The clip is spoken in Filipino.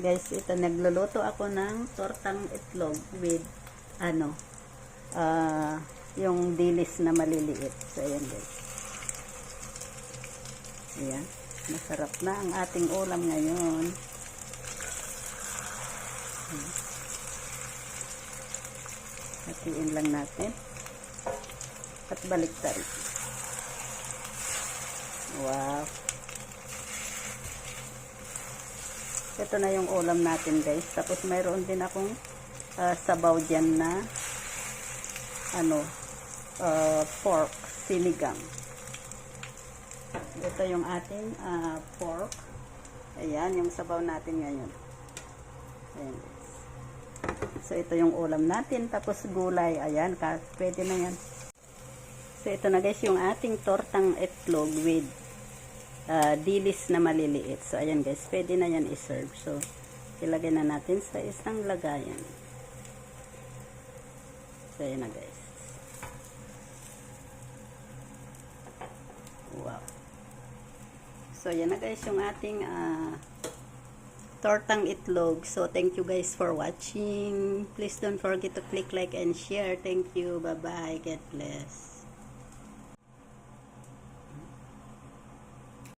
Guys, ito nagluluto ako ng tortang itlog with yung dilis na maliliit. So ayan guys. Ayan. Masarap na ang ating ulam ngayon. Hatiin lang natin. At baliktad. Wow. Ito na yung ulam natin guys. Tapos mayroon din akong sabaw dyan na pork sinigang. Ito yung ating pork. Ayan, yung sabaw natin ngayon. Ayan guys. So ito yung ulam natin. Tapos gulay. Ayan, pwede na yan. So ito na guys yung ating tortang itlog with dilis na maliliit. So ayan guys, pwede na yan i-serve. So ilagay na natin sa isang lagayan. So ayan na guys. Wow. So ayan na guys yung ating tortang itlog. So thank you guys for watching. Please don't forget to click like and share. Thank you. Bye bye. God bless.